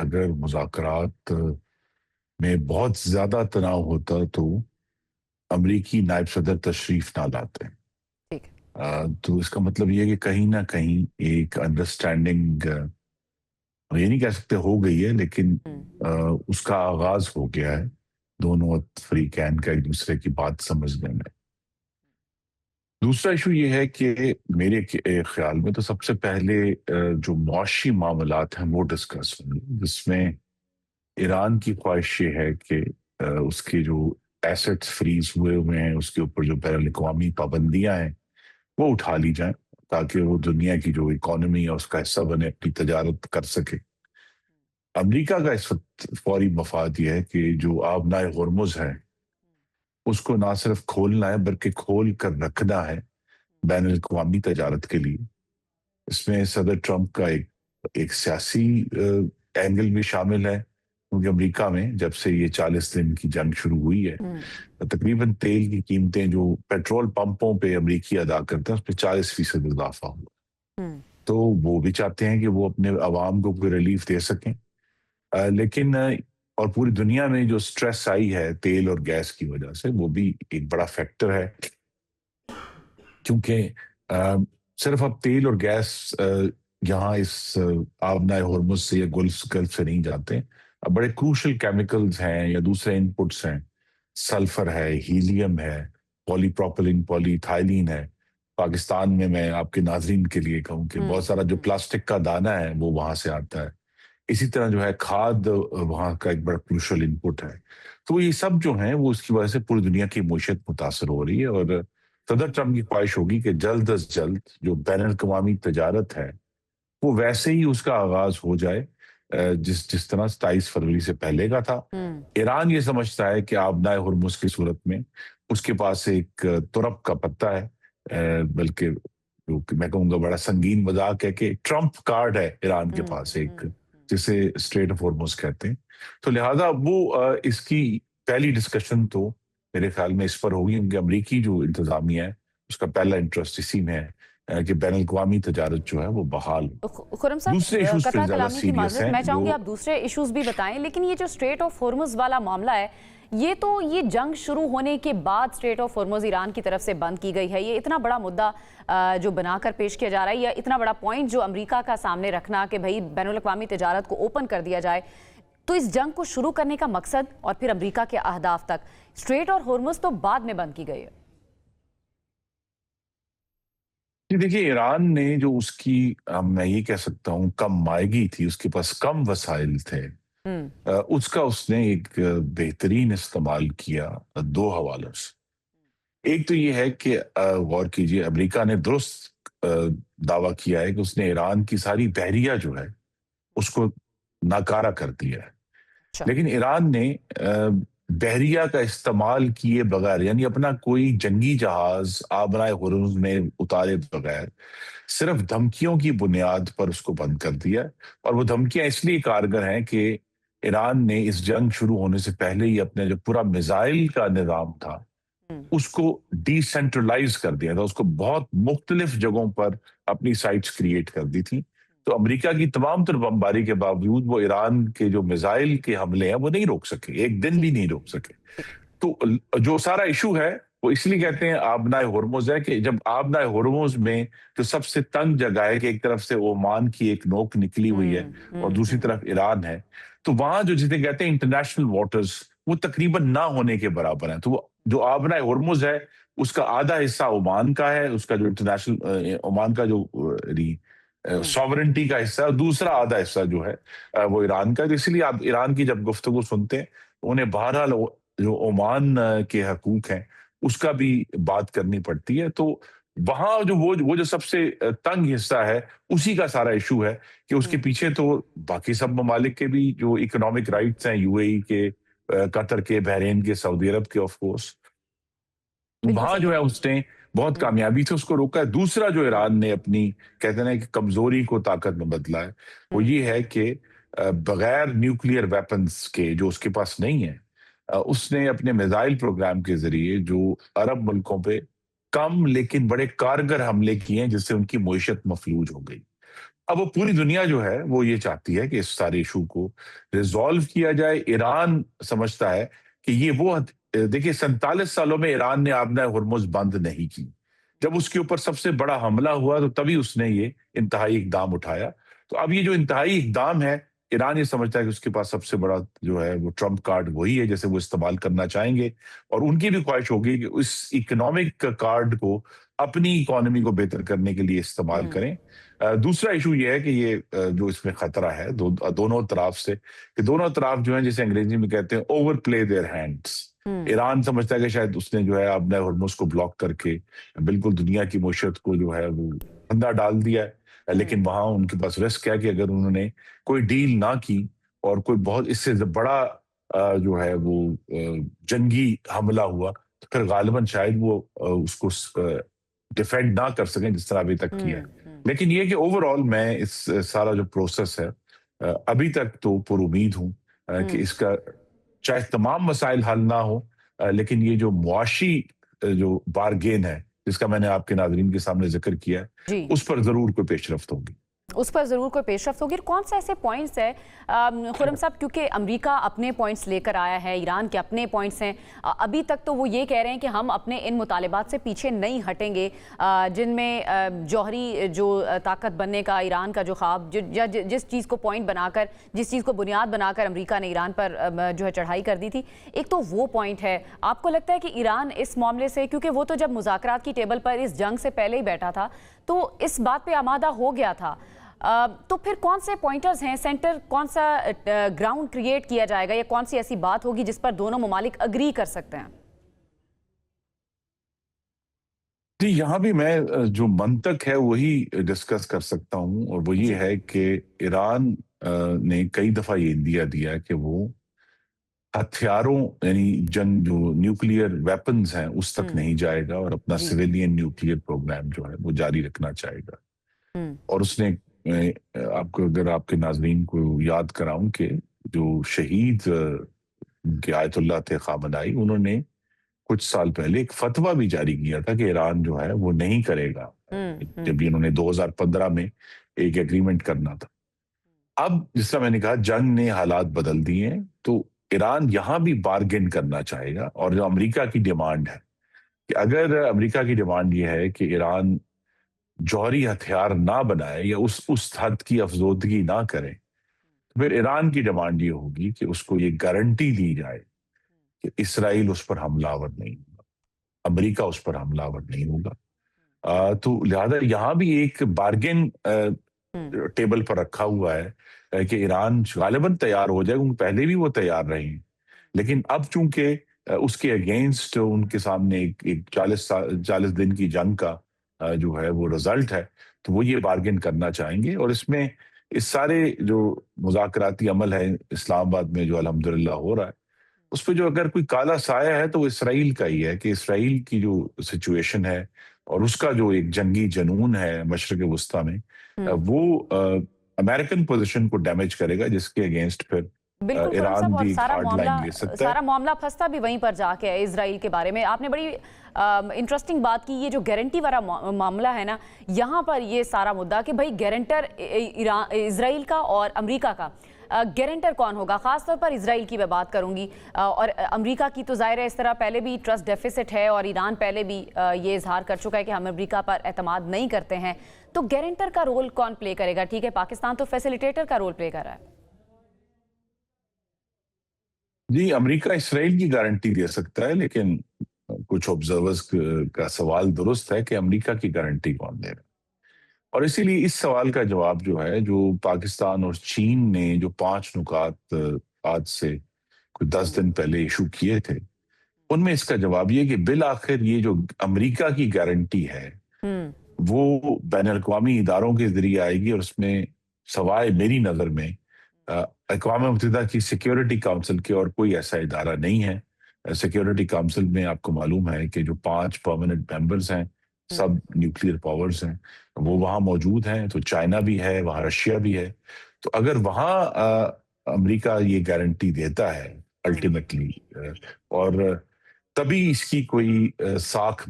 اگر مذاکرات میں بہت زیادہ تناؤ ہوتا تو امریکی نائب صدر تشریف نہ لاتے ہیں۔ ٹھیک ہے۔ تو اس کا مطلب یہ ہے کہ کہیں نہ کہیں ایک انڈرسٹینڈنگ یہ نہیں کہہ سکتے ہو گئی ہے، لیکن اس کا آغاز ہو گیا ہے دونوں فریقین کا ایک دوسرے کی بات سمجھنے میں۔ دوسرا ایشو یہ ہے کہ میرے خیال میں تو سب سے پہلے جو معاشی معاملات ہیں وہ ڈسکس ہوں گے، جس میں ایران کی خواہش یہ ہے کہ اس کے جو ایسٹس فریز ہوئے ہیں، اس کے اوپر جو بین الاقوامی پابندیاں ہیں وہ اٹھا لی جائیں تاکہ وہ دنیا کی جو اکانومی ہے اس کا حصہ بنے، اپنی تجارت کر سکے۔ امریکہ کا اس وقت فوری مفاد یہ ہے کہ جو آبنائے ہرمز ہے اس کو نہ صرف کھولنا ہے بلکہ کھول کر رکھنا ہے بین الاقوامی تجارت کے لیے۔ اس میں صدر ٹرمپ کا ایک سیاسی اینگل بھی شامل ہے، کیونکہ امریکہ میں جب سے یہ 40 دن کی جنگ شروع ہوئی ہے تقریباً تیل کی قیمتیں جو پیٹرول پمپوں پہ امریکی ادا کرتے ہیں اس پہ 40% اضافہ ہوا، تو وہ بھی چاہتے ہیں کہ وہ اپنے عوام کو کوئی ریلیف دے سکیں۔ لیکن اور پوری دنیا میں جو سٹریس آئی ہے تیل اور گیس کی وجہ سے وہ بھی ایک بڑا فیکٹر ہے، کیونکہ صرف اب تیل اور گیس یہاں اس آبنائے ہرمز سے یا گلف سے نہیں جاتے، اب بڑے کروشل کیمیکلز ہیں یا دوسرے انپٹس ہیں، سلفر ہے، ہیلیم ہے، پولی پروپلین پولی ایتھائلین ہے۔ پاکستان میں آپ کے ناظرین کے لیے کہوں کہ بہت سارا جو پلاسٹک کا دانہ ہے وہ وہاں سے آتا ہے۔ اسی طرح جو ہے کھاد وہاں کا ایک بڑا کروشل انپٹ ہے۔ تو یہ سب جو ہیں وہ اس کی وجہ سے پوری دنیا کی معیشت متاثر ہو رہی ہے، اور صدر ٹرمپ کی خواہش ہوگی کہ جلد از جلد جو بین الاقوامی تجارت ہے وہ ویسے ہی اس کا آغاز ہو جائے جس طرح 27 فروری سے پہلے کا تھا۔ ایران یہ سمجھتا ہے کہ آبنائے ہرمز کی صورت میں اس کے پاس ایک ترپ کا پتہ ہے، بلکہ میں کہوں گا بڑا سنگین مذاق ہے کہ ٹرمپ کارڈ ہے ایران کے پاس ایک، جسے اسٹریٹ آف ہرمز کہتے ہیں۔ تو لہٰذا وہ اس کی پہلی ڈسکشن تو میرے خیال میں اس پر ہوگی، کیونکہ امریکی جو انتظامیہ ہے اس کا پہلا انٹرسٹ اسی میں ہے کہ بین الاقوامی تجارت جو ہے وہ بحال ہو۔ خرم صاحب، دوسرے ایشوز قطع پھر زیادہ کلامی کی سیریس معذرت، ہیں میں چاہوں گی آپ دوسرے ایشوز بھی بتائیں، لیکن یہ جو اسٹریٹ آف ہرمز والا معاملہ ہے یہ جنگ شروع ہونے کے بعد اسٹریٹ آف ہرمز ایران کی طرف سے بند کی گئی ہے۔ یہ اتنا بڑا مدعا جو بنا کر پیش کیا جا رہا ہے، یا اتنا بڑا پوائنٹ جو امریکہ کا سامنے رکھنا کہ بھئی بین الاقوامی تجارت کو اوپن کر دیا جائے، تو اس جنگ کو شروع کرنے کا مقصد اور پھر امریکہ کے اہداف تک، اسٹریٹ اور ہرمز تو بعد میں بند کی گئی ہے۔ جی دیکھیے، ایران نے جو اس کی میں یہ کہہ سکتا ہوں کم مائیگی تھی، اس کے پاس کم وسائل تھے، اس کا اس نے ایک بہترین استعمال کیا دو حوالوں سے۔ ایک تو یہ ہے کہ غور کیجئے، امریکہ نے درست دعویٰ کیا ہے کہ اس نے ایران کی ساری بحریہ جو ہے اس کو ناکارہ کر دیا ہے، لیکن ایران نے بحریہ کا استعمال کیے بغیر، یعنی اپنا کوئی جنگی جہاز آبنائے ہرمز میں اتارے بغیر صرف دھمکیوں کی بنیاد پر اس کو بند کر دیا، اور وہ دھمکیاں اس لیے کارگر ہیں کہ ایران نے اس جنگ شروع ہونے سے پہلے ہی اپنے جو پورا میزائل کا نظام تھا اس کو ڈی سینٹرلائز کر دیا تھا، اس کو بہت مختلف جگہوں پر اپنی سائٹس کریٹ کر دی تھی۔ تو امریکہ کی تمام تر بمباری کے باوجود وہ ایران کے جو میزائل کے حملے ہیں وہ نہیں روک سکے، ایک دن بھی نہیں روک سکے۔ تو جو سارا ایشو ہے وہ اس لیے کہتے ہیں آبنائے ہرمز ہے، کہ جب آبنائے ہرمز میں جو سب سے تنگ جگہ ہے کہ ایک طرف سے عمان کی ایک نوک نکلی ہوئی ہے اور دوسری طرف ایران ہے، تو وہاں جو جسے کہتے ہیں انٹرنیشنل واٹرز وہ تقریباً نہ ہونے کے برابر ہیں۔ تو وہ جو آبنائے ہرمز ہے اس کا آدھا حصہ عمان کا ہے، اس کا جو انٹرنیشنل عمان کا جو ساورنٹی کا حصہ ہے، دوسرا آدھا حصہ جو ہے وہ ایران کا ہے۔ اس لیے آپ ایران کی جب گفتگو سنتے ہیں انہیں بہرحال جو عمان کے حقوق ہیں اس کا بھی بات کرنی پڑتی ہے۔ تو وہاں جو وہ جو سب سے تنگ حصہ ہے اسی کا سارا ایشو ہے کہ اس کے پیچھے تو باقی سب ممالک کے بھی جو اکنامک رائٹس ہیں، یو اے ای کے، قطر کے، بحرین کے، سعودی عرب کے، آف کورس وہاں جو ہے اس نے بہت کامیابی سے اس کو روکا ہے۔ دوسرا جو ایران نے اپنی کہتے ہیں کہ کمزوری کو طاقت میں بدلا ہے وہ یہ ہے کہ بغیر نیوکلیئر ویپنز کے جو اس کے پاس نہیں ہے، اس نے اپنے میزائل پروگرام کے ذریعے جو عرب ملکوں پہ کم لیکن بڑے کارگر حملے کیے ہیں جس سے ان کی معیشت مفلوج ہو گئی۔ اب وہ پوری دنیا جو ہے وہ یہ چاہتی ہے کہ اس سارے ایشو کو ریزالو کیا جائے. ایران سمجھتا ہے کہ یہ وہ دیکھیے 47 سالوں میں ایران نے آبنہ ہرمز بند نہیں کی. جب اس کے اوپر سب سے بڑا حملہ ہوا تو تبھی اس نے یہ انتہائی اقدام اٹھایا. تو اب یہ جو انتہائی اقدام ہے، ایران یہ سمجھتا ہے کہ اس کے پاس سب سے بڑا جو ہے وہ ٹرمپ کارڈ وہی ہے جیسے وہ استعمال کرنا چاہیں گے. اور ان کی بھی خواہش ہوگی کہ اس اکنامک کارڈ کو اپنی اکانومی کو بہتر کرنے کے لیے استعمال کریں. دوسرا ایشو یہ ہے کہ یہ جو اس میں خطرہ ہے دونوں طرف سے، کہ دونوں طرف جو ہیں جسے انگریزی میں کہتے ہیں over play their hands. Iran سمجھتا ہے کہ شاید اس نے جو ہے اپنے ہرمز کو بلاک کر کے بالکل دنیا کی معیشت کو جو ہے وہ دھندا ڈال دیا ہے. لیکن وہاں ان کے پاس رسک ہے کہ اگر انہوں نے کوئی ڈیل نہ کی اور کوئی بہت اس سے بڑا جو ہے وہ جنگی حملہ ہوا تو پھر غالباً شاید وہ اس کو ڈیفینڈ نہ کر سکیں جس طرح ابھی تک کیا ہے. لیکن یہ کہ اوور آل میں اس سارا جو پروسیس ہے ابھی تک تو پر امید ہوں کہ اس کا چاہے تمام مسائل حل نہ ہو لیکن یہ جو معاشی جو بارگین ہے جس کا میں نے آپ کے ناظرین کے سامنے ذکر کیا ہے اس پر ضرور کوئی پیش رفت ہوگی. اس پر ضرور کوئی پیش رفت ہوگی. کون سے ایسے پوائنٹس ہیں خرم صاحب، کیونکہ امریکہ اپنے پوائنٹس لے کر آیا ہے، ایران کے اپنے پوائنٹس ہیں، ابھی تک تو وہ یہ کہہ رہے ہیں کہ ہم اپنے ان مطالبات سے پیچھے نہیں ہٹیں گے جن میں جوہری جو طاقت بننے کا ایران کا جو خواب جس چیز کو پوائنٹ بنا کر، جس چیز کو بنیاد بنا کر امریکہ نے ایران پر جو ہے چڑھائی کر دی تھی، ایک تو وہ پوائنٹ ہے. آپ کو لگتا ہے کہ ایران اس معاملے سے، کیونکہ وہ تو جب مذاکرات کی ٹیبل پر اس جنگ سے پہلے ہی بیٹھا تھا تو اس بات پہ آمادہ ہو گیا تھا، تو پھر کون سے پوائنٹرز ہیں، سینٹر کون سا گراؤنڈ کریٹ کیا جائے گا یا کون سی ایسی بات ہوگی جس پر دونوں ممالک اگری کر سکتے ہیں؟ جی یہاں بھی میں جو منطق ہے وہی ڈسکس کر سکتا ہوں اور وہ یہ ہے کہ ایران نے کئی دفعہ یہ اندیا دیا کہ وہ ہتھیاروں یعنی جنگ جو نیوکلیئر ویپنز ہیں اس تک نہیں جائے گا اور اپنا سویلین نیوکلیئر پروگرام جو ہے وہ جاری رکھنا چاہے گا. اور اس نے آپ کو اگر آپ کے ناظرین کو یاد کراؤں کہ جو شہید کے آیت اللہ تھے خامنائی، انہوں نے کچھ سال پہلے ایک فتویٰ بھی جاری کیا تھا کہ ایران جو ہے وہ نہیں کرے گا جب انہوں نے 2015 میں ایک ایگریمنٹ کرنا تھا. اب جس طرح میں نے کہا جنگ نے حالات بدل دیے ہیں تو ایران یہاں بھی بارگین کرنا چاہے گا. اور جو امریکہ کی ڈیمانڈ ہے کہ اگر امریکہ کی ڈیمانڈ یہ ہے کہ ایران جوہری ہتھیار نہ بنائے یا اس حد کی افزودگی نہ کرے تو پھر ایران کی ڈیمانڈ یہ ہوگی کہ اس کو یہ گارنٹی دی جائے کہ اسرائیل اس پر حملہ آور نہیں ہوگا، امریکہ اس پر حملہ آور نہیں ہوگا. تو لہذا یہاں بھی ایک بارگین ٹیبل پر رکھا ہوا ہے کہ ایران غالباً تیار ہو جائے، کیونکہ پہلے بھی وہ تیار رہے ہیں لیکن اب چونکہ اس کے اگینسٹ ان کے سامنے ایک 40 دن کی جنگ کا جو ہے وہ رزلٹ ہے تو وہ یہ بارگین کرنا چاہیں گے. اور اس میں اس سارے جو مذاکراتی عمل ہے اسلام آباد میں جو الحمدللہ ہو رہا ہے اس پہ جو اگر کوئی کالا سایہ ہے تو وہ اسرائیل کا ہی ہے کہ اسرائیل کی جو سچویشن ہے اور اس کا جو ایک جنگی جنون ہے مشرق وسطیٰ میں وہ امریکن پوزیشن کو ڈیمیج کرے گا جس کے اگینسٹ پھر بالکل خرم ایران صاحب، اور بھی ہارڈ لائن لے سکتا ہے. سارا معاملہ پھنستا بھی وہیں پر جا کے ہے. اسرائیل کے بارے میں آپ نے بڑی انٹرسٹنگ بات کی، یہ جو گارنٹی والا معاملہ ہے نا، یہاں پر یہ سارا مدعا کہ بھائی گارنٹر اسرائیل کا اور امریکہ کا، گارنٹر کون ہوگا؟ خاص طور پر اسرائیل کی میں بات کروں گی، اور امریکہ کی تو ظاہر ہے اس طرح پہلے بھی ٹرسٹ ڈیفیسٹ ہے اور ایران پہلے بھی یہ اظہار کر چکا ہے کہ ہم امریکہ پر اعتماد نہیں کرتے ہیں. تو گارنٹر کا رول کون پلے کرے گا؟ ٹھیک ہے پاکستان تو فیسیلیٹیٹر کا رول پلے کر رہا ہے. جی امریکہ اسرائیل کی گارنٹی دے سکتا ہے لیکن کچھ آبزرورز کا سوال درست ہے کہ امریکہ کی گارنٹی کون دے رہا ہے. اور اسی لیے اس سوال کا جواب جو ہے جو پاکستان اور چین نے جو 5 نکات آج سے کوئی 10 دن پہلے ایشو کیے تھے ان میں اس کا جواب یہ کہ بالآخر یہ جو امریکہ کی گارنٹی ہے وہ بین الاقوامی اداروں کے ذریعے آئے گی اور اس میں سوائے میری نظر میں اقوام متحدہ کی سیکیورٹی کاؤنسل کے اور کوئی ایسا ادارہ نہیں ہے. سیکیورٹی کاؤنسل میں آپ کو معلوم ہے کہ جو 5 پرماننٹ ممبرز ہیں سب نیوکلیئر پاورز ہیں وہ وہاں موجود ہیں. تو چائنا بھی ہے، وہاں رشیا بھی ہے. تو اگر وہاں امریکہ یہ گارنٹی دیتا ہے الٹیمیٹلی اور تبھی اس کی کوئی ساکھ